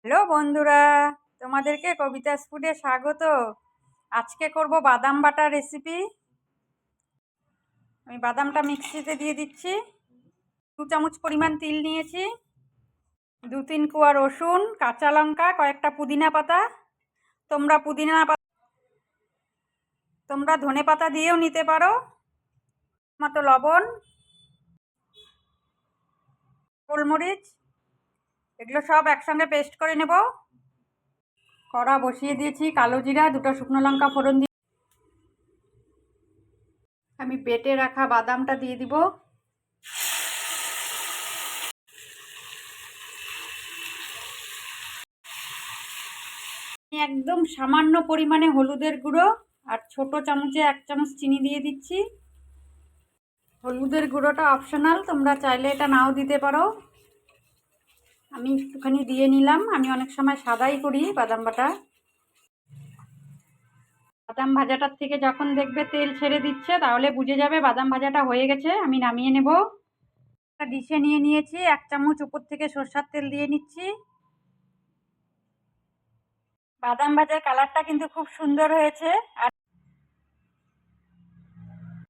Hello বন্ধুরা, তোমাদেরকে কবিতাস ফুডে স্বাগত। আজকে করব বাদাম বাটা রেসিপি। আমি বাদামটা মিক্সিতে দিয়ে দিচ্ছি। 2 চামচ পরিমাণ তিল নিয়েছি, 2-3 কোয়া রসুন, কাঁচা লঙ্কা, কয়েকটা পুদিনা পাতা। তোমরা ধনে পাতা দিয়েও নিতে পারো। মতো লবণ, গোলমরিচ, এগুলো সব একসঙ্গে পেস্ট করে নেব। কড়া বসিয়ে দিয়েছি, কালো জিরা, 2টো শুকনো লঙ্কা ফোড়ন দিয়ে আমি বেটে রাখা বাদামটা দিয়ে দিব। একদম সামান্য পরিমাণে হলুদের গুঁড়ো আর ছোট চামচে 1 চামচ চিনি দিয়ে দিচ্ছি। হলুদের গুঁড়োটা অপশনাল, তোমরা চাইলে এটা নাও দিতে পারো। আমি একটুখানি দিয়ে নিলাম। আমি অনেক সময় সাদাই করি বাদাম বাটা। বাদাম ভাজাটার থেকে যখন দেখবে তেল ছেড়ে দিচ্ছে তাহলে বুঝে যাবে বাদাম ভাজাটা হয়ে গেছে। আমি নামিয়ে নেব। একটা ডিশে নিয়ে নিয়েছি, 1 চামচ উপর থেকে সরষের তেল দিয়ে নিচ্ছি। বাদাম ভাজার কালারটা কিন্তু খুব সুন্দর হয়েছে। আর